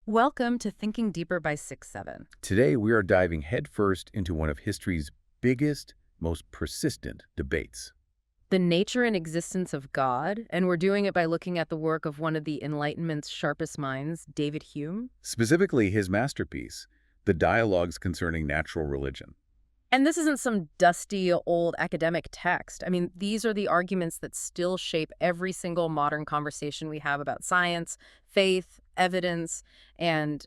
Welcome to Thinking Deeper by 6-7. Today, we are diving headfirst into one of history's biggest, most persistent debates. The nature and existence of God, and we're doing it by looking at the work of one of the Enlightenment's sharpest minds, David Hume. Specifically, his masterpiece, The Dialogues Concerning Natural Religion. And this isn't some dusty, old academic text. I mean, these are the arguments that still shape every single modern conversation we have about science, faith, evidence, and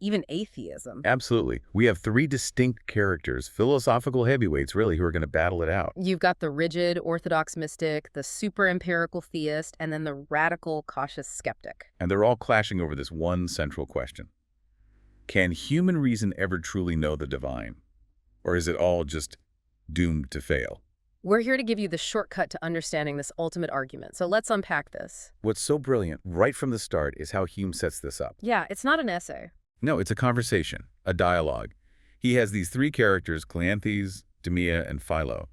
even atheism. Absolutely. We have three distinct characters, philosophical heavyweights, really, who are going to battle it out. You've got the rigid orthodox mystic, the super empirical theist, and then the radical cautious skeptic. And they're all clashing over this one central question. Can human reason ever truly know the divine? Or is it all just doomed to fail? We're here to give you the shortcut to understanding this ultimate argument, so let's unpack this. What's so brilliant right from the start is how Hume sets this up. Yeah, it's not an essay. No, it's a conversation, a dialogue. He has these three characters, Cleanthes, Demea, and Philo,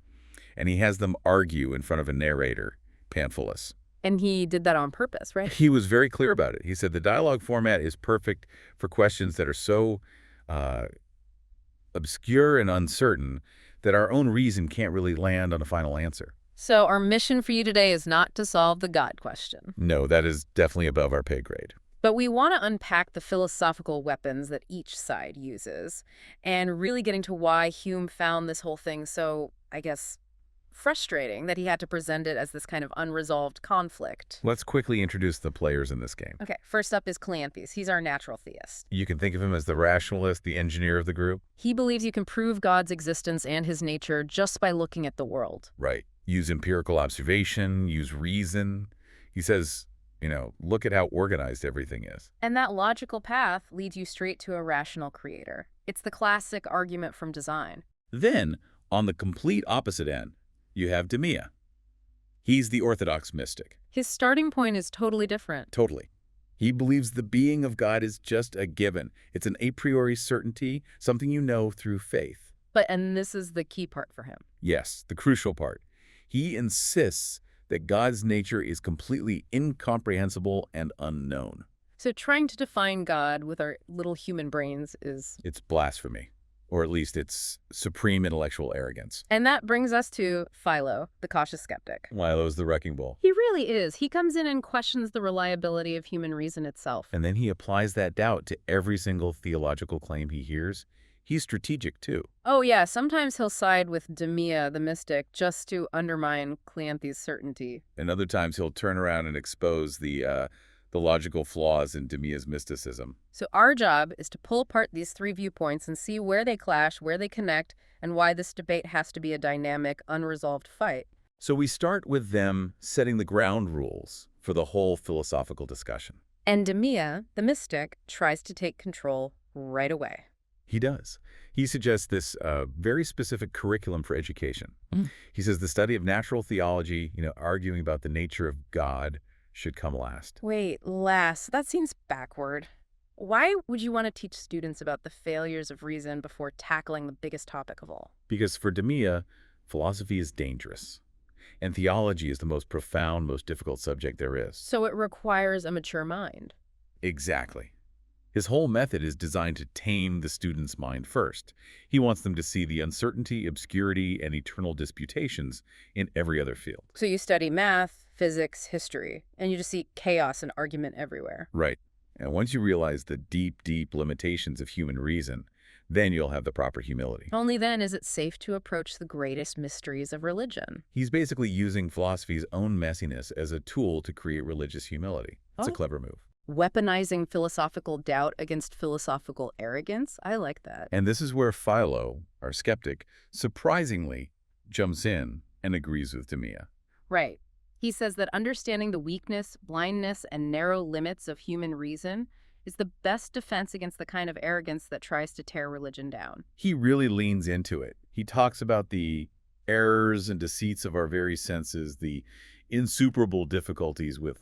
and he has them argue in front of a narrator, Pamphilus. And he did that on purpose, right? He was very clear about it. He said the dialogue format is perfect for questions that are so obscure and uncertain that our own reason can't really land on a final answer. So our mission for you today is not to solve the God question. No, that is definitely above our pay grade. But we want to unpack the philosophical weapons that each side uses and really getting to why Hume found this whole thing so, I guess, frustrating that he had to present it as this kind of unresolved conflict. Let's quickly introduce the players in this game. Okay, first up is Cleanthes. He's our natural theist. You can think of him as the rationalist, the engineer of the group. He believes you can prove God's existence and his nature just by looking at the world. Right. Use empirical observation, use reason. He says, look at how organized everything is. And that logical path leads you straight to a rational creator. It's the classic argument from design. Then, on the complete opposite end, you have Demea. He's the orthodox mystic. His starting point is totally different. Totally. He believes the being of God is just a given. It's an a priori certainty, something you know through faith. And this is the key part for him. Yes, the crucial part. He insists that God's nature is completely incomprehensible and unknown. So trying to define God with our little human brains is... It's blasphemy. Or at least it's supreme intellectual arrogance. And that brings us to Philo, the cautious skeptic. Philo's the wrecking ball. He really is. He comes in and questions the reliability of human reason itself. And then he applies that doubt to every single theological claim he hears. He's strategic, too. Oh, yeah. Sometimes he'll side with Demea, the mystic, just to undermine Cleanthes' certainty. And other times he'll turn around and expose the logical flaws in Demea's mysticism. So our job is to pull apart these three viewpoints and see where they clash, where they connect, and why this debate has to be a dynamic, unresolved fight. So we start with them setting the ground rules for the whole philosophical discussion. And Demea, the mystic, tries to take control right away. He does. He suggests this very specific curriculum for education. He says the study of natural theology, arguing about the nature of God, should come last. Wait, last? That seems backward. Why would you want to teach students about the failures of reason before tackling the biggest topic of all? Because for Demea, philosophy is dangerous. And theology is the most profound, most difficult subject there is. So it requires a mature mind. Exactly. His whole method is designed to tame the student's mind first. He wants them to see the uncertainty, obscurity, and eternal disputations in every other field. So you study math, physics, history, and you just see chaos and argument everywhere. Right. And once you realize the deep, deep limitations of human reason, then you'll have the proper humility. Only then is it safe to approach the greatest mysteries of religion. He's basically using philosophy's own messiness as a tool to create religious humility. It's a clever move. Weaponizing philosophical doubt against philosophical arrogance? I like that. And this is where Philo, our skeptic, surprisingly jumps in and agrees with Demea. Right. He says that understanding the weakness, blindness, and narrow limits of human reason is the best defense against the kind of arrogance that tries to tear religion down. He really leans into it. He talks about the errors and deceits of our very senses, the insuperable difficulties with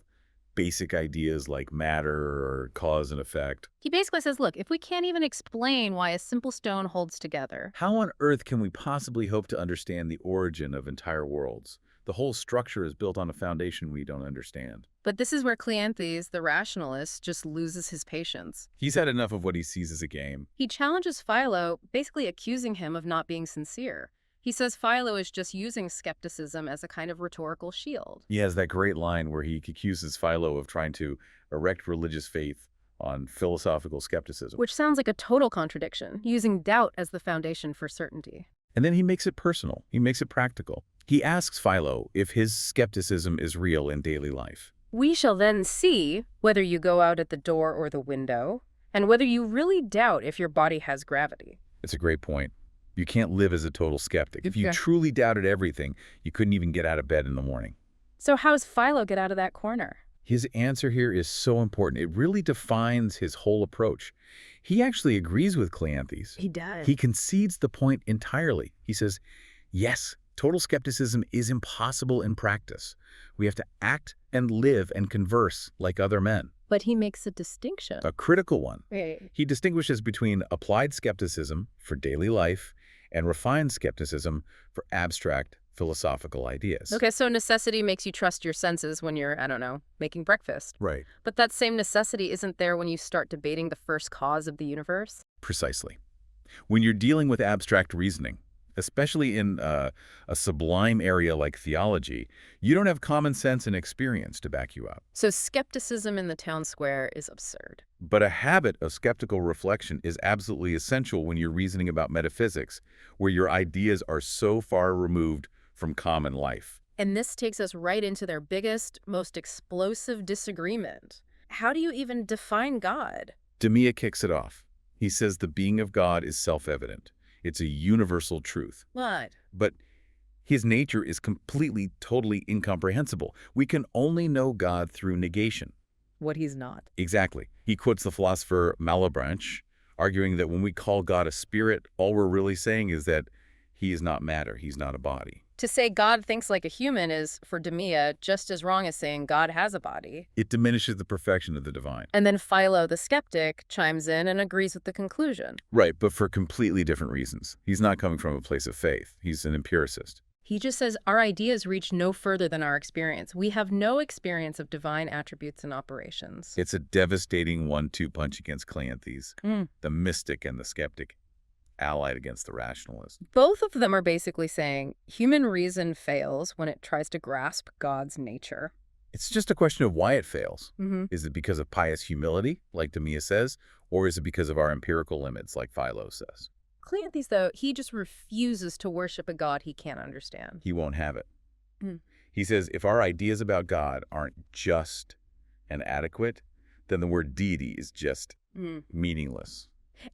basic ideas like matter or cause and effect. He basically says, look, if we can't even explain why a simple stone holds together, how on earth can we possibly hope to understand the origin of entire worlds, The whole structure is built on a foundation we don't understand. But this is where Cleanthes, the rationalist, just loses his patience. He's had enough of what he sees as a game. He challenges Philo, basically accusing him of not being sincere. He says Philo is just using skepticism as a kind of rhetorical shield. He has that great line where he accuses Philo of trying to erect religious faith on philosophical skepticism. Which sounds like a total contradiction, using doubt as the foundation for certainty. And then he makes it personal. He makes it practical. He asks Philo if his skepticism is real in daily life. We shall then see whether you go out at the door or the window, and whether you really doubt if your body has gravity. It's a great point. You can't live as a total skeptic. If you Yeah. truly doubted everything, you couldn't even get out of bed in the morning. So how's Philo get out of that corner? His answer here is so important. It really defines his whole approach. He actually agrees with Cleanthes. He does. He concedes the point entirely. He says, yes, total skepticism is impossible in practice. We have to act and live and converse like other men. But he makes a distinction. A critical one. Right. He distinguishes between applied skepticism for daily life and refined skepticism for abstract philosophical ideas. Okay, so necessity makes you trust your senses when you're, I don't know, making breakfast. Right. But that same necessity isn't there when you start debating the first cause of the universe? Precisely. When you're dealing with abstract reasoning, especially in a sublime area like theology, you don't have common sense and experience to back you up. So skepticism in the town square is absurd. But a habit of skeptical reflection is absolutely essential when you're reasoning about metaphysics, where your ideas are so far removed from common life. And this takes us right into their biggest, most explosive disagreement. How do you even define God? Demea kicks it off. He says the being of God is self-evident. It's a universal truth. What? But his nature is completely, totally incomprehensible. We can only know God through negation. What he's not. Exactly. He quotes the philosopher Malebranche, arguing that when we call God a spirit, all we're really saying is that he is not matter, he's not a body. To say God thinks like a human is, for Demea, just as wrong as saying God has a body. It diminishes the perfection of the divine. And then Philo, the skeptic, chimes in and agrees with the conclusion. Right, but for completely different reasons. He's not coming from a place of faith. He's an empiricist. He just says our ideas reach no further than our experience. We have no experience of divine attributes and operations. It's a devastating 1-2 punch against Cleanthes, the mystic and the skeptic, allied against the rationalist. Both of them are basically saying human reason fails when it tries to grasp God's nature. It's just a question of why it fails. Mm-hmm. Is it because of pious humility, like Demea says, or is it because of our empirical limits, like Philo says? Cleanthes, though, he just refuses to worship a God he can't understand. He won't have it. Mm. He says if our ideas about God aren't just and adequate, then the word deity is just meaningless.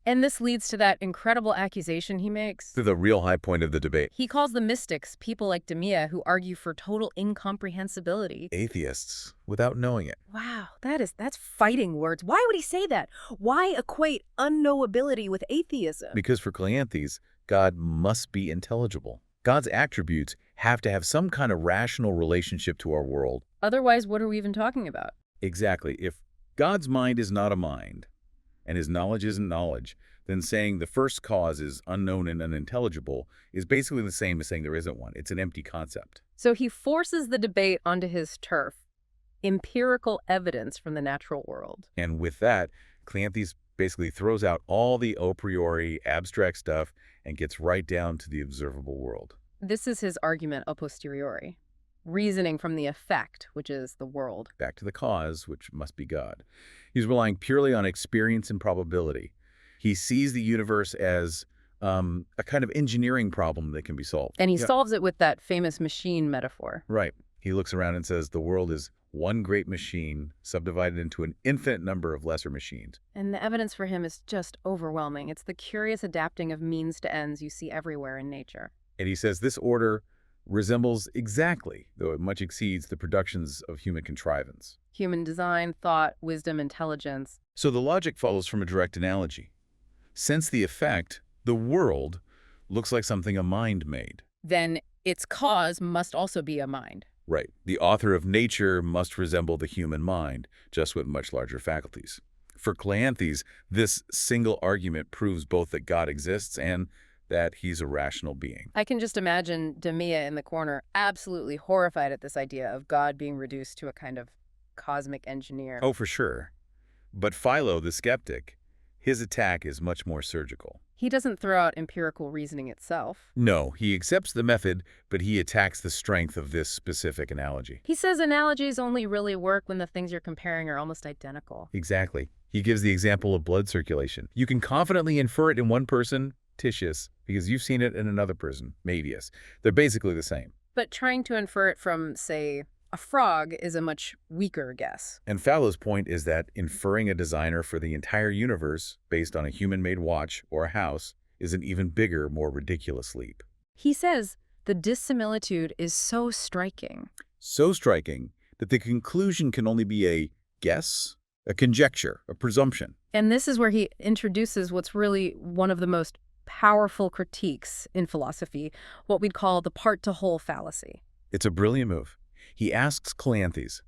And this leads to that incredible accusation he makes. To the real high point of the debate. He calls the mystics people like Demea who argue for total incomprehensibility. Atheists, without knowing it. Wow, that's fighting words. Why would he say that? Why equate unknowability with atheism? Because for Cleanthes, God must be intelligible. God's attributes have to have some kind of rational relationship to our world. Otherwise, what are we even talking about? Exactly. If God's mind is not a mind, and his knowledge isn't knowledge, then saying the first cause is unknown and unintelligible is basically the same as saying there isn't one. It's an empty concept. So he forces the debate onto his turf, empirical evidence from the natural world. And with that, Cleanthes basically throws out all the a priori abstract stuff and gets right down to the observable world. This is his argument a posteriori, reasoning from the effect, which is the world. Back to the cause, which must be God. He's relying purely on experience and probability. He sees the universe as a kind of engineering problem that can be solved. And he solves it with that famous machine metaphor. Right. He looks around and says the world is one great machine subdivided into an infinite number of lesser machines. And the evidence for him is just overwhelming. It's the curious adapting of means to ends you see everywhere in nature. And he says this order resembles exactly, though it much exceeds, the productions of human contrivance. Human design, thought, wisdom, intelligence. So the logic follows from a direct analogy. Since the effect, the world, looks like something a mind made. Then its cause must also be a mind. Right. The author of nature must resemble the human mind, just with much larger faculties. For Cleanthes, this single argument proves both that God exists and that he's a rational being. I can just imagine Demia in the corner, absolutely horrified at this idea of God being reduced to a kind of cosmic engineer. Oh, for sure. But Philo, the skeptic, his attack is much more surgical. He doesn't throw out empirical reasoning itself. No, he accepts the method, but he attacks the strength of this specific analogy. He says analogies only really work when the things you're comparing are almost identical. Exactly. He gives the example of blood circulation. You can confidently infer it in one person, Titius, because you've seen it in another person, Medius. They're basically the same. But trying to infer it from, say, a frog is a much weaker guess. And Philo's point is that inferring a designer for the entire universe based on a human-made watch or a house is an even bigger, more ridiculous leap. He says the dissimilitude is so striking. So striking that the conclusion can only be a guess, a conjecture, a presumption. And this is where he introduces what's really one of the most powerful critiques in philosophy, what we'd call the part-to-whole fallacy. It's a brilliant move. He asks Cleanthes,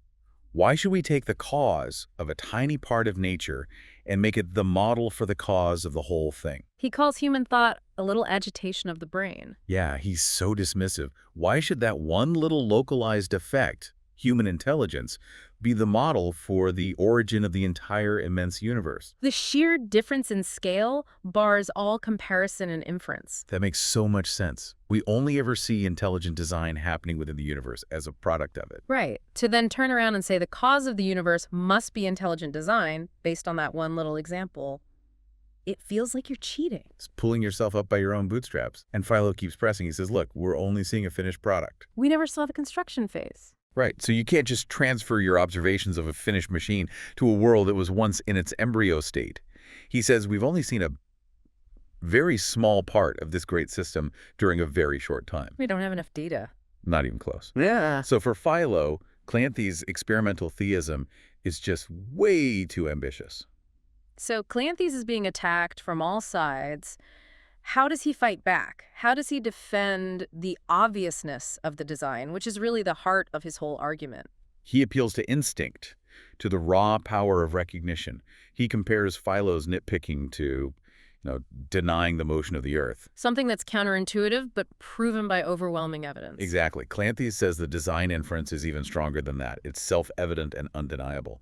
why should we take the cause of a tiny part of nature and make it the model for the cause of the whole thing? He calls human thought a little agitation of the brain. Yeah, he's so dismissive. Why should that one little localized effect, human intelligence, be the model for the origin of the entire immense universe? The sheer difference in scale bars all comparison and inference. That makes so much sense. We only ever see intelligent design happening within the universe as a product of it. Right. To then turn around and say the cause of the universe must be intelligent design, based on that one little example, it feels like you're cheating. It's pulling yourself up by your own bootstraps. And Philo keeps pressing. He says, look, we're only seeing a finished product. We never saw the construction phase. Right, so you can't just transfer your observations of a finished machine to a world that was once in its embryo state. He says we've only seen a very small part of this great system during a very short time. We don't have enough data. Not even close. Yeah. So for Philo, Cleanthes' experimental theism is just way too ambitious. So Cleanthes is being attacked from all sides. How does he fight back? How does he defend the obviousness of the design, which is really the heart of his whole argument? He appeals to instinct, to the raw power of recognition. He compares Philo's nitpicking to, denying the motion of the earth. Something that's counterintuitive, but proven by overwhelming evidence. Exactly. Cleanthes says the design inference is even stronger than that. It's self-evident and undeniable.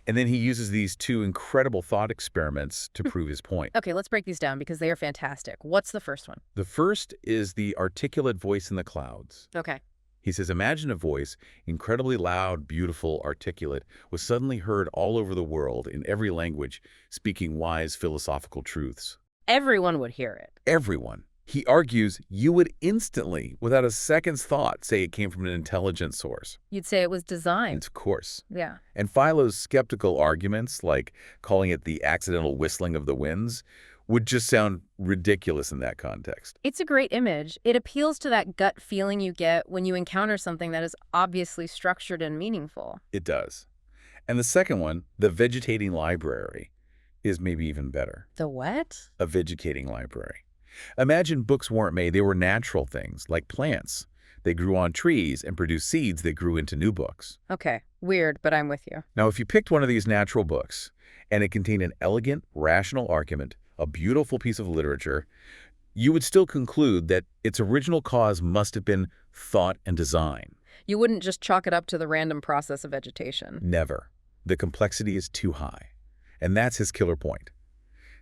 And then he uses these two incredible thought experiments to prove his point. Okay, let's break these down because they are fantastic. What's the first one? The first is the articulate voice in the clouds. Okay. He says, imagine a voice, incredibly loud, beautiful, articulate, was suddenly heard all over the world in every language, speaking wise philosophical truths. Everyone would hear it. Everyone. He argues you would instantly, without a second's thought, say it came from an intelligent source. You'd say it was designed. Of course. Yeah. And Philo's skeptical arguments, like calling it the accidental whistling of the winds, would just sound ridiculous in that context. It's a great image. It appeals to that gut feeling you get when you encounter something that is obviously structured and meaningful. It does. And the second one, the vegetating library, is maybe even better. The what? A vegetating library. Imagine books weren't made. They were natural things, like plants. They grew on trees and produced seeds that grew into new books. Okay, weird, but I'm with you. Now, if you picked one of these natural books and it contained an elegant, rational argument, a beautiful piece of literature, you would still conclude that its original cause must have been thought and design. You wouldn't just chalk it up to the random process of vegetation. Never. The complexity is too high. And that's his killer point.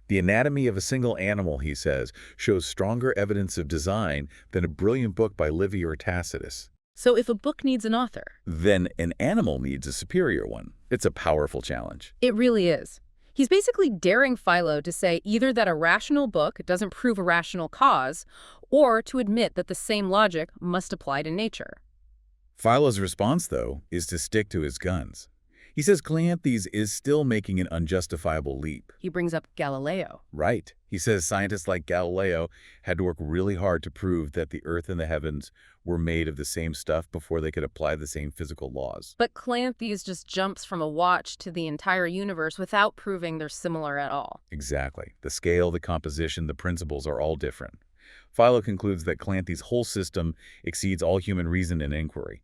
The anatomy of a single animal, he says, shows stronger evidence of design than a brilliant book by Livy or Tacitus. So if a book needs an author, Then an animal needs a superior one. It's a powerful challenge. it really is. He's basically daring Philo to say either that a rational book doesn't prove a rational cause, or to admit that the same logic must apply to nature. Philo's response, though, is to stick to his guns. He says Cleanthes is still making an unjustifiable leap. He brings up Galileo. Right. He says scientists like Galileo had to work really hard to prove that the earth and the heavens were made of the same stuff before they could apply the same physical laws. But Cleanthes just jumps from a watch to the entire universe without proving they're similar at all. Exactly. The scale, the composition, the principles are all different. Philo concludes that Cleanthes' whole system exceeds all human reason and inquiry.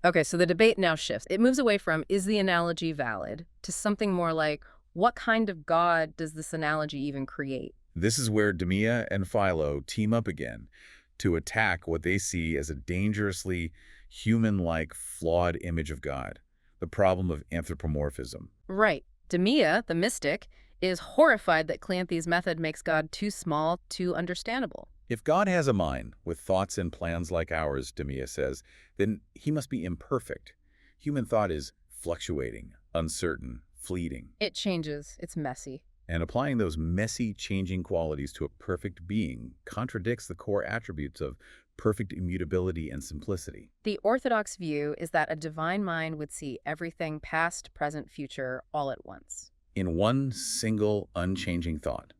Okay, so the debate now shifts. It moves away from, is the analogy valid, to something more like, what kind of God does this analogy even create? This is where Demea and Philo team up again to attack what they see as a dangerously human-like, flawed image of God, the problem of anthropomorphism. Right. Demea, the mystic, is horrified that Cleanthes' method makes God too small, too understandable. If God has a mind with thoughts and plans like ours, Demea says, then he must be imperfect. Human thought is fluctuating, uncertain, fleeting. It changes. It's messy. And applying those messy, changing qualities to a perfect being contradicts the core attributes of perfect immutability and simplicity. The orthodox view is that a divine mind would see everything past, present, future all at once. In one single, unchanging thought,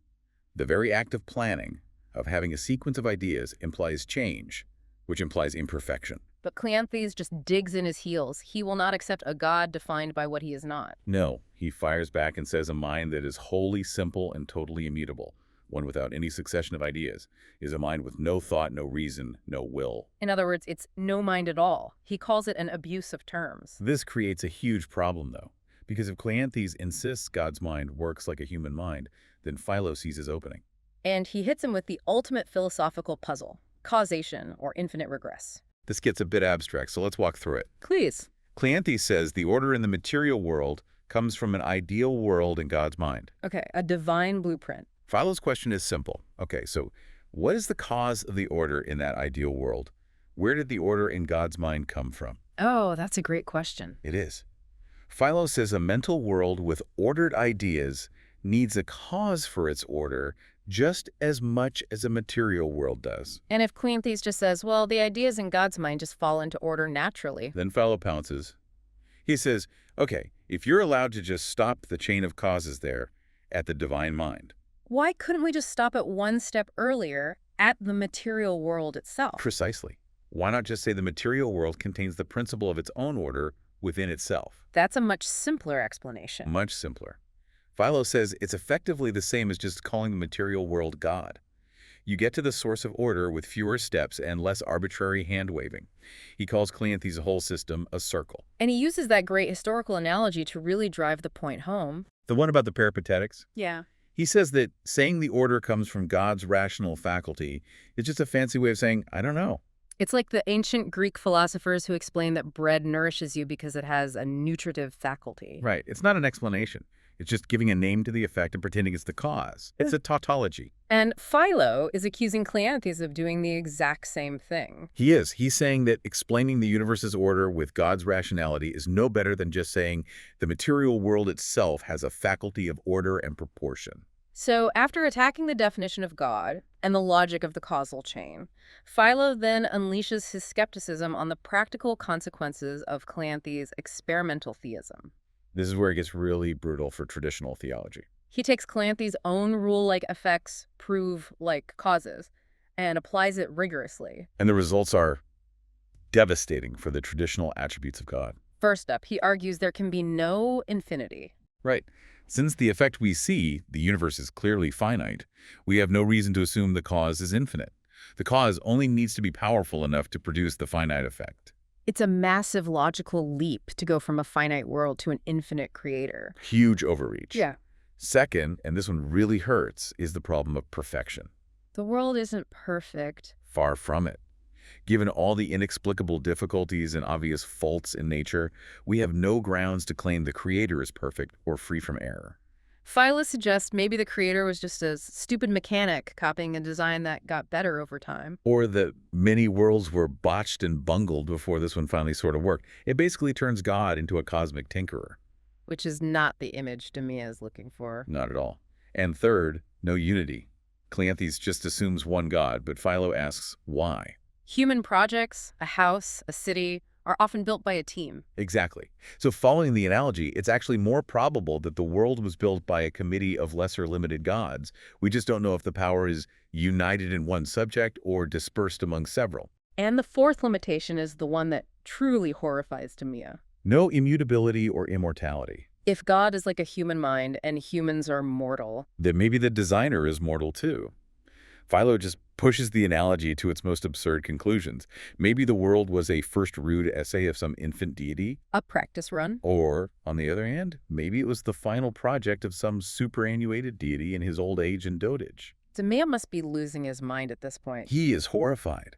the very act of planning, of having a sequence of ideas, implies change, which implies imperfection. But Cleanthes just digs in his heels. He will not accept a God defined by what he is not. No, he fires back and says a mind that is wholly simple and totally immutable, one without any succession of ideas, is a mind with no thought, no reason, no will. In other words, it's no mind at all. He calls it an abuse of terms. This creates a huge problem, though, because if Cleanthes insists God's mind works like a human mind, then Philo sees his opening. And he hits him with the ultimate philosophical puzzle, causation or infinite regress. This gets a bit abstract, so let's walk through it. Please. Cleanthes says the order in the material world comes from an ideal world in God's mind. Okay, a divine blueprint. Philo's question is simple. Okay, so what is the cause of the order in that ideal world? Where did the order in God's mind come from? Oh, that's a great question. It is. Philo says a mental world with ordered ideas needs a cause for its order just as much as a material world does. And if Cleanthes just says, well, the ideas in God's mind just fall into order naturally. Then Philo pounces. He says, okay, if you're allowed to just stop the chain of causes there at the divine mind. Why couldn't we just stop it one step earlier at the material world itself? Precisely. Why not just say the material world contains the principle of its own order within itself? That's a much simpler explanation. Much simpler. Philo says it's effectively the same as just calling the material world God. You get to the source of order with fewer steps and less arbitrary hand-waving. He calls Cleanthes' whole system a circle. And he uses that great historical analogy to really drive the point home. The one about the peripatetics? Yeah. He says that saying the order comes from God's rational faculty is just a fancy way of saying, I don't know. It's like the ancient Greek philosophers who explain that bread nourishes you because it has a nutritive faculty. Right. It's not an explanation. It's just giving a name to the effect and pretending it's the cause. It's a tautology. And Philo is accusing Cleanthes of doing the exact same thing. He is. He's saying that explaining the universe's order with God's rationality is no better than just saying the material world itself has a faculty of order and proportion. So after attacking the definition of God and the logic of the causal chain, Philo then unleashes his skepticism on the practical consequences of Cleanthes' experimental theism. This is where it gets really brutal for traditional theology. He takes Cleanthes' own rule-like effects prove like causes and applies it rigorously. And the results are devastating for the traditional attributes of God. First up, he argues there can be no infinity. Right. Since the effect we see, the universe, is clearly finite, we have no reason to assume the cause is infinite. The cause only needs to be powerful enough to produce the finite effect. It's a massive logical leap to go from a finite world to an infinite creator. Huge overreach. Yeah. Second, and this one really hurts, is the problem of perfection. The world isn't perfect. Far from it. Given all the inexplicable difficulties and obvious faults in nature, we have no grounds to claim the creator is perfect or free from error. Philo suggests maybe the creator was just a stupid mechanic copying a design that got better over time. Or that many worlds were botched and bungled before this one finally sort of worked. It basically turns God into a cosmic tinkerer. Which is not the image Demea is looking for. Not at all. And third, no unity. Cleanthes just assumes one God, but Philo asks why. Human projects, a house, a city, are often built by a team. Exactly. So following the analogy, it's actually more probable that the world was built by a committee of lesser limited gods. We just don't know if the power is united in one subject or dispersed among several. And the fourth limitation is the one that truly horrifies Demea. No immutability or immortality. If God is like a human mind and humans are mortal, That maybe the designer is mortal too. Philo just pushes the analogy to its most absurd conclusions. Maybe the world was a first rude essay of some infant deity. a practice run. Or, on the other hand, maybe it was the final project of some superannuated deity in his old age and dotage. It's Demea must be losing his mind at this point. He is horrified.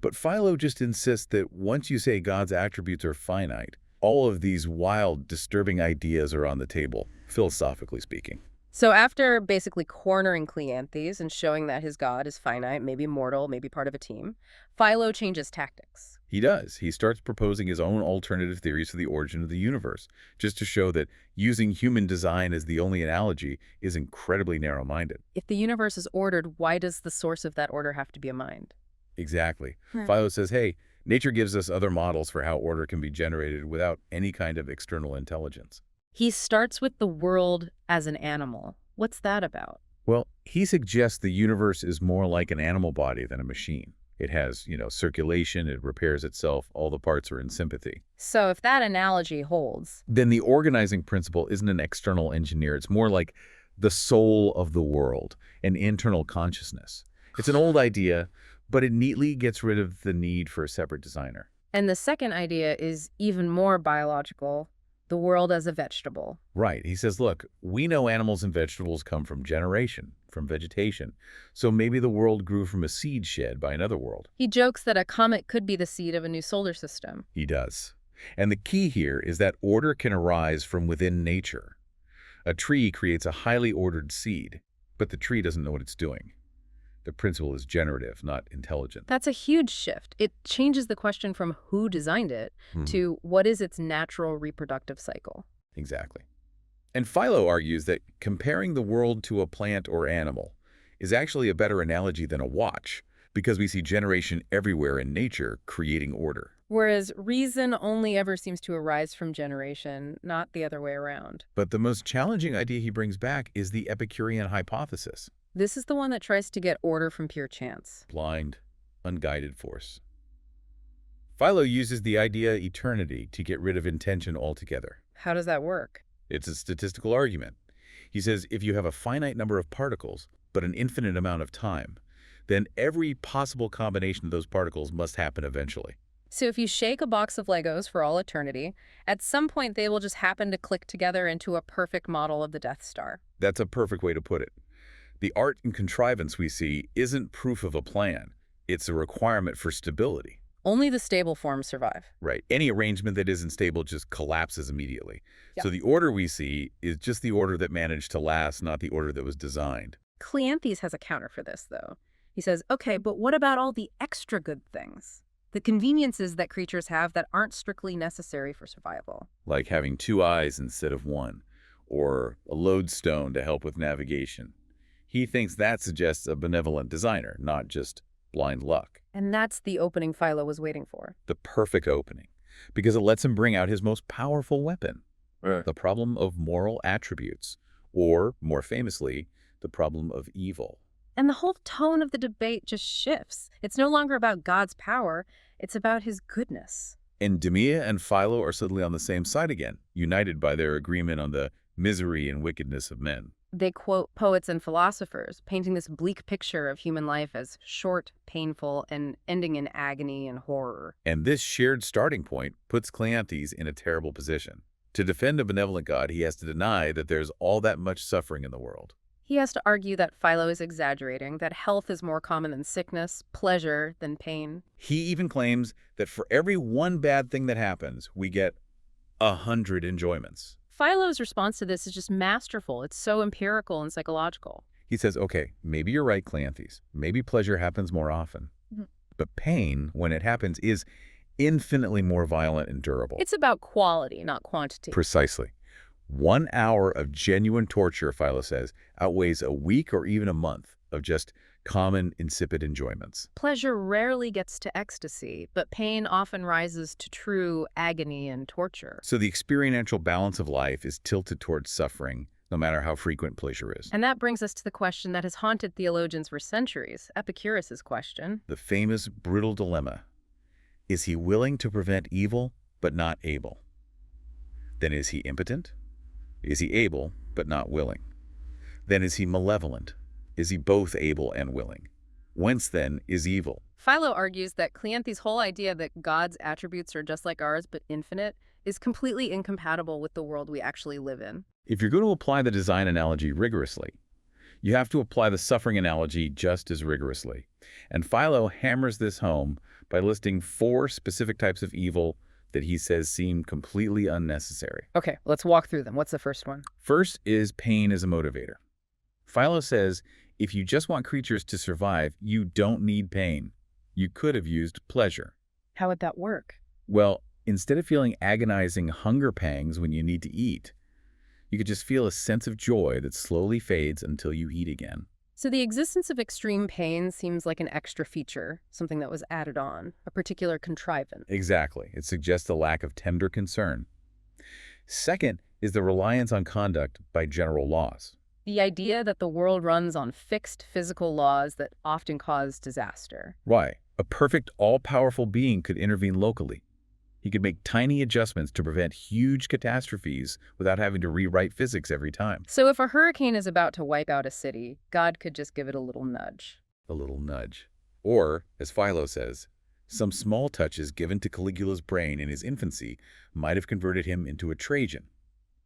But Philo just insists that once you say God's attributes are finite, all of these wild, disturbing ideas are on the table, philosophically speaking. So after basically cornering Cleanthes and showing that his God is finite, maybe mortal, maybe part of a team, Philo changes tactics. He does. He starts proposing his own alternative theories for the origin of the universe, just to show that using human design as the only analogy is incredibly narrow-minded. If the universe is ordered, why does the source of that order have to be a mind? Exactly. Philo says, hey, nature gives us other models for how order can be generated without any kind of external intelligence. He starts with the world as an animal. What's that about? Well, he suggests the universe is more like an animal body than a machine. It has, circulation, it repairs itself, all the parts are in sympathy. So if that analogy holds, Then the organizing principle isn't an external engineer. It's more like the soul of the world, an internal consciousness. It's an old idea, but it neatly gets rid of the need for a separate designer. and the second idea is even more biological, the world as a vegetable. Right. He says, look, we know animals and vegetables come from generation, from vegetation. So maybe the world grew from a seed shed by another world. He jokes that a comet could be the seed of a new solar system. He does. And the key here is that order can arise from within nature. A tree creates a highly ordered seed, but the tree doesn't know what it's doing. The principle is generative, not intelligent. That's a huge shift. It changes the question from who designed it to what is its natural reproductive cycle. Exactly. And Philo argues that comparing the world to a plant or animal is actually a better analogy than a watch, because we see generation everywhere in nature creating order. Whereas reason only ever seems to arise from generation, not the other way around. But the most challenging idea he brings back is the Epicurean hypothesis. This is the one that tries to get order from pure chance. Blind, unguided force. Philo uses the idea eternity to get rid of intention altogether. How does that work? It's a statistical argument. He says if you have a finite number of particles, but an infinite amount of time, then every possible combination of those particles must happen eventually. So if you shake a box of Legos for all eternity, at some point they will just happen to click together into a perfect model of the Death Star. That's a perfect way to put it. The art and contrivance we see isn't proof of a plan. It's a requirement for stability. Only the stable forms survive. Right. Any arrangement that isn't stable just collapses immediately. Yeah. So the order we see is just the order that managed to last, not the order that was designed. Cleanthes has a counter for this, though. He says, okay, but what about all the extra good things? The conveniences that creatures have that aren't strictly necessary for survival. Like having two eyes instead of one, or a lodestone to help with navigation. He thinks that suggests a benevolent designer, not just blind luck. And that's the opening Philo was waiting for. The perfect opening, because it lets him bring out his most powerful weapon, the problem of moral attributes, or, more famously, the problem of evil. And the whole tone of the debate just shifts. It's no longer about God's power, it's about his goodness. And Demea and Philo are suddenly on the same side again, united by their agreement on the misery and wickedness of men. They quote poets and philosophers, painting this bleak picture of human life as short, painful, and ending in agony and horror. And this shared starting point puts Cleanthes in a terrible position. To defend a benevolent God, he has to deny that there's all that much suffering in the world. He has to argue that Philo is exaggerating, that health is more common than sickness, pleasure than pain. He even claims that for every one bad thing that happens, we get 100 enjoyments. Philo's response to this is just masterful. It's so empirical and psychological. He says, okay, maybe you're right, Cleanthes. Maybe pleasure happens more often. But pain, when it happens, is infinitely more violent and durable. It's about quality, not quantity. Precisely. 1 hour of genuine torture, Philo says, outweighs a week or even a month of just common, insipid enjoyments. Pleasure rarely gets to ecstasy, but pain often rises to true agony and torture. So the experiential balance of life is tilted towards suffering, no matter how frequent pleasure is. And that brings us to the question that has haunted theologians for centuries, Epicurus' question. The famous brutal dilemma. Is he willing to prevent evil, but not able? Then is he impotent? Is he able, but not willing? Then is he malevolent? Is he both able and willing? Whence, then, is evil? Philo argues that Cleanthes' whole idea that God's attributes are just like ours but infinite is completely incompatible with the world we actually live in. If you're going to apply the design analogy rigorously, You have to apply the suffering analogy just as rigorously. And Philo hammers this home by listing 4 specific types of evil that he says seem completely unnecessary. Okay, let's walk through them. What's the first one? First is pain as a motivator. Philo says if you just want creatures to survive, you don't need pain. You could have used pleasure. How would that work? Well, instead of feeling agonizing hunger pangs when you need to eat, you could just feel a sense of joy that slowly fades until you eat again. So the existence of extreme pain seems like an extra feature, something that was added on, a particular contrivance. Exactly. It suggests a lack of tender concern. Second is the reliance on conduct by general laws. The idea that the world runs on fixed physical laws that often cause disaster. Why? A perfect, all-powerful being could intervene locally. He could make tiny adjustments to prevent huge catastrophes without having to rewrite physics every time. So if a hurricane is about to wipe out a city, God could just give it a little nudge. A little nudge. Or, as Philo says, some small touches given to Caligula's brain in his infancy might have converted him into a Trajan.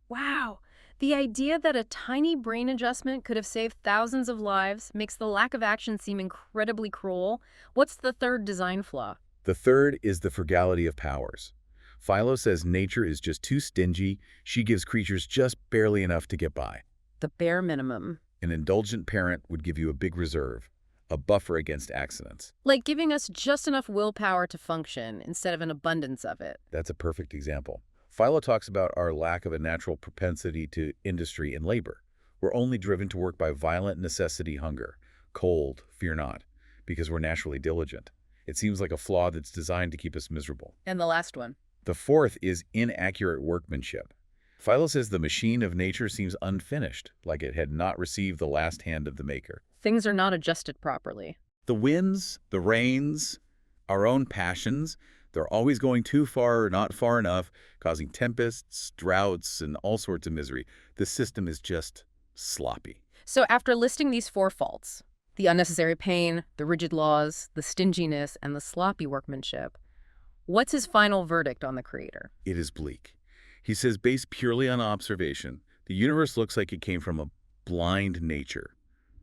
Wow! The idea that a tiny brain adjustment could have saved thousands of lives makes the lack of action seem incredibly cruel. What's the third design flaw? The third is the frugality of powers. Philo says nature is just too stingy. She gives creatures just barely enough to get by. The bare minimum. An indulgent parent would give you a big reserve, a buffer against accidents. Like giving us just enough willpower to function instead of an abundance of it. That's a perfect example. Philo talks about our lack of a natural propensity to industry and labor. We're only driven to work by violent necessity, hunger, cold, fear not, because we're naturally diligent. It seems like a flaw that's designed to keep us miserable. And the last one. The fourth is inaccurate workmanship. Philo says the machine of nature seems unfinished, like it had not received the last hand of the maker. Things are not adjusted properly. The winds, the rains, our own passions, they're always going too far or not far enough, causing tempests, droughts, and all sorts of misery. The system is just sloppy. So after listing these 4 faults, the unnecessary pain, the rigid laws, the stinginess, and the sloppy workmanship, what's his final verdict on the creator? It is bleak. He says, based purely on observation, the universe looks like it came from a blind nature,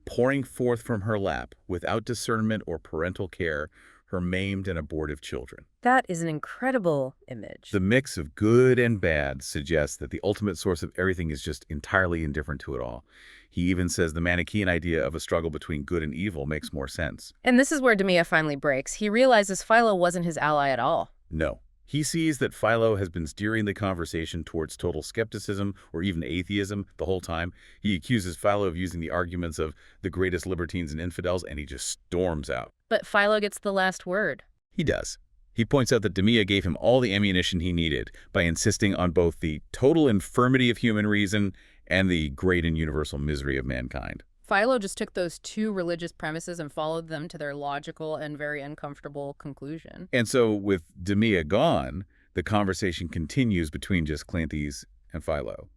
pouring forth from her lap, without discernment or parental care, her maimed and abortive children. That is an incredible image. The mix of good and bad suggests that the ultimate source of everything is just entirely indifferent to it all. He even says the Manichaean idea of a struggle between good and evil makes more sense. And this is where Demea finally breaks. He realizes Philo wasn't his ally at all. No. He sees that Philo has been steering the conversation towards total skepticism or even atheism the whole time. He accuses Philo of using the arguments of the greatest libertines and infidels, and he just storms out. But Philo gets the last word. He does. He points out that Demea gave him all the ammunition he needed by insisting on both the total infirmity of human reason and the great and universal misery of mankind. Philo just took those 2 religious premises and followed them to their logical and very uncomfortable conclusion. And so with Demea gone, the conversation continues between just Cleanthes and Philo.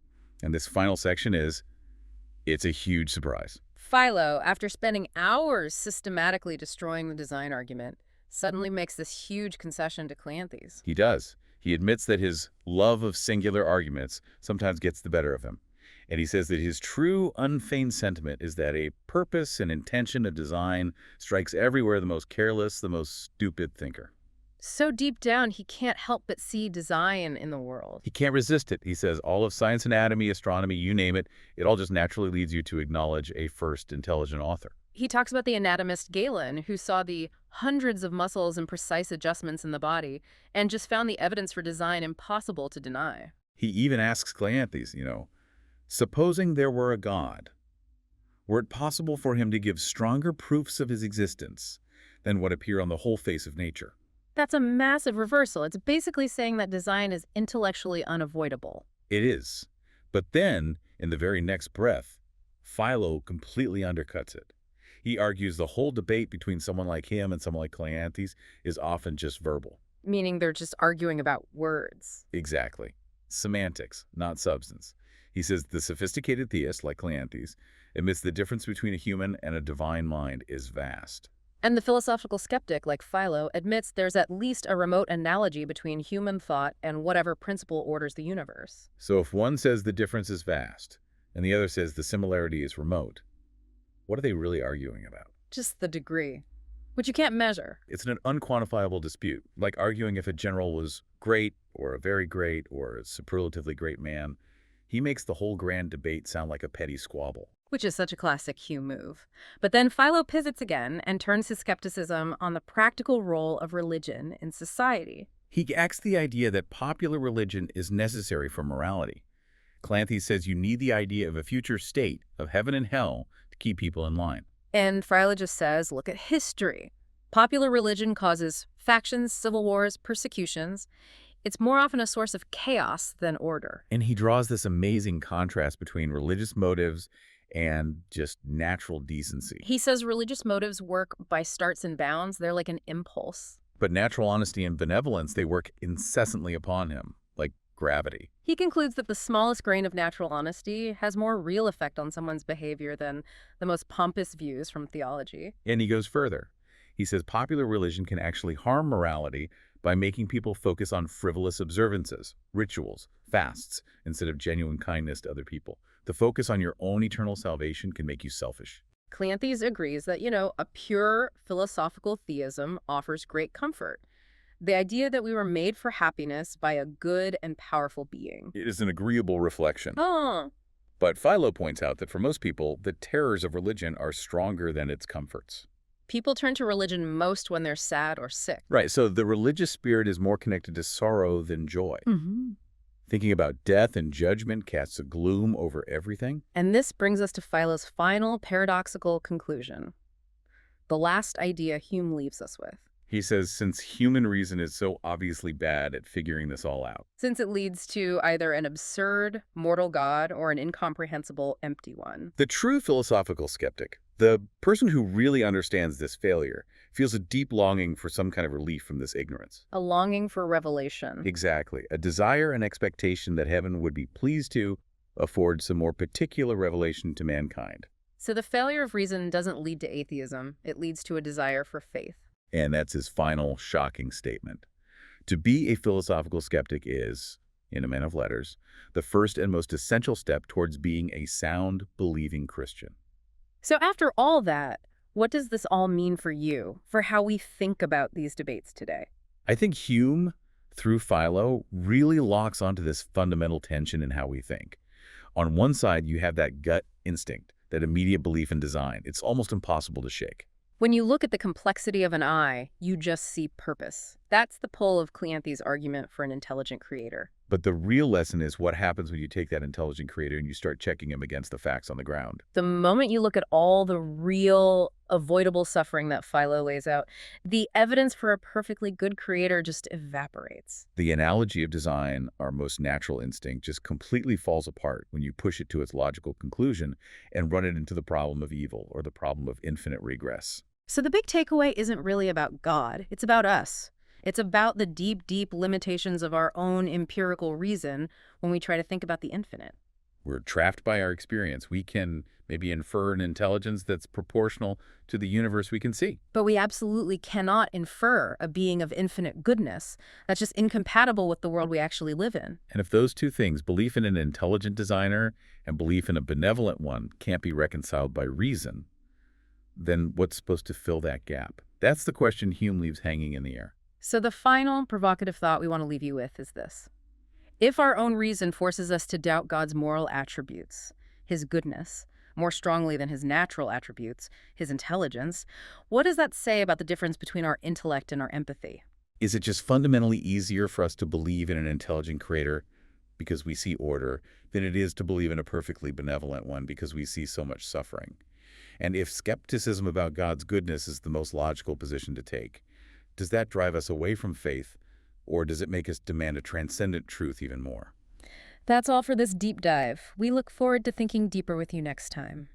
And this final section it's a huge surprise. Philo, after spending hours systematically destroying the design argument, suddenly makes this huge concession to Cleanthes. He does. He admits that his love of singular arguments sometimes gets the better of him. And he says that his true, unfeigned sentiment is that a purpose and intention of design strikes everywhere the most careless, the most stupid thinker. So deep down, he can't help but see design in the world. He can't resist it. He says all of science, anatomy, astronomy, you name it, it all just naturally leads you to acknowledge a first intelligent author. He talks about the anatomist Galen, who saw the hundreds of muscles and precise adjustments in the body, and just found the evidence for design impossible to deny. He even asks Cleanthes, supposing there were a God, were it possible for him to give stronger proofs of his existence than what appear on the whole face of nature? That's a massive reversal. It's basically saying that design is intellectually unavoidable. It is. But then, in the very next breath, Philo completely undercuts it. He argues the whole debate between someone like him and someone like Cleanthes is often just verbal. Meaning they're just arguing about words. Exactly. Semantics, not substance. He says the sophisticated theist, like Cleanthes, admits the difference between a human and a divine mind is vast. And the philosophical skeptic, like Philo, admits there's at least a remote analogy between human thought and whatever principle orders the universe. So if one says the difference is vast, and the other says the similarity is remote, What are they really arguing about? Just the degree, which you can't measure. It's an unquantifiable dispute, like arguing if a general was great or a very great or a superlatively great man. He makes the whole grand debate sound like a petty squabble. Which is such a classic Hume move. But then Philo pivots again and turns his skepticism on the practical role of religion in society. He acts the idea that popular religion is necessary for morality. Clancy says you need the idea of a future state of heaven and hell to keep people in line. And Philo just says, look at history. Popular religion causes factions, civil wars, persecutions. It's more often a source of chaos than order. And he draws this amazing contrast between religious motives and just natural decency. He says religious motives work by starts and bounds. They're like an impulse. But natural honesty and benevolence, they work incessantly upon him, like gravity. He concludes that the smallest grain of natural honesty has more real effect on someone's behavior than the most pompous views from theology. And he goes further. He says popular religion can actually harm morality by making people focus on frivolous observances, rituals, fasts, instead of genuine kindness to other people. The focus on your own eternal salvation can make you selfish. Cleanthes agrees that, a pure philosophical theism offers great comfort. The idea that we were made for happiness by a good and powerful being. It is an agreeable reflection. Oh. But Philo points out that for most people, the terrors of religion are stronger than its comforts. People turn to religion most when they're sad or sick. Right, so the religious spirit is more connected to sorrow than joy. Mm-hmm. Thinking about death and judgment casts a gloom over everything. And this brings us to Philo's final paradoxical conclusion. The last idea Hume leaves us with. He says, since human reason is so obviously bad at figuring this all out. Since it leads to either an absurd, mortal God or an incomprehensible, empty one. The true philosophical skeptic, the person who really understands this failure, feels a deep longing for some kind of relief from this ignorance. A longing for revelation. Exactly. A desire and expectation that heaven would be pleased to afford some more particular revelation to mankind. So the failure of reason doesn't lead to atheism. It leads to a desire for faith. And that's his final shocking statement. To be a philosophical skeptic is, in a man of letters, the first and most essential step towards being a sound, believing Christian. So after all that, what does this all mean for you, for how we think about these debates today? I think Hume, through Philo, really locks onto this fundamental tension in how we think. On one side, you have that gut instinct, that immediate belief in design. It's almost impossible to shake. When you look at the complexity of an eye, you just see purpose. That's the pull of Cleanthes' argument for an intelligent creator. But the real lesson is what happens when you take that intelligent creator and you start checking him against the facts on the ground. The moment you look at all the real, avoidable suffering that Philo lays out, the evidence for a perfectly good creator just evaporates. The analogy of design, our most natural instinct, just completely falls apart when you push it to its logical conclusion and run it into the problem of evil or the problem of infinite regress. So the big takeaway isn't really about God. It's about us. It's about the deep, deep limitations of our own empirical reason when we try to think about the infinite. We're trapped by our experience. We can maybe infer an intelligence that's proportional to the universe we can see. But we absolutely cannot infer a being of infinite goodness. That's just incompatible with the world we actually live in. And if those two things, belief in an intelligent designer and belief in a benevolent one, can't be reconciled by reason, then what's supposed to fill that gap? That's the question Hume leaves hanging in the air. So the final provocative thought we want to leave you with is this. If our own reason forces us to doubt God's moral attributes, his goodness, more strongly than his natural attributes, his intelligence, what does that say about the difference between our intellect and our empathy? Is it just fundamentally easier for us to believe in an intelligent creator because we see order than it is to believe in a perfectly benevolent one because we see so much suffering? And if skepticism about God's goodness is the most logical position to take, does that drive us away from faith, or does it make us demand a transcendent truth even more? That's all for this deep dive. We look forward to thinking deeper with you next time.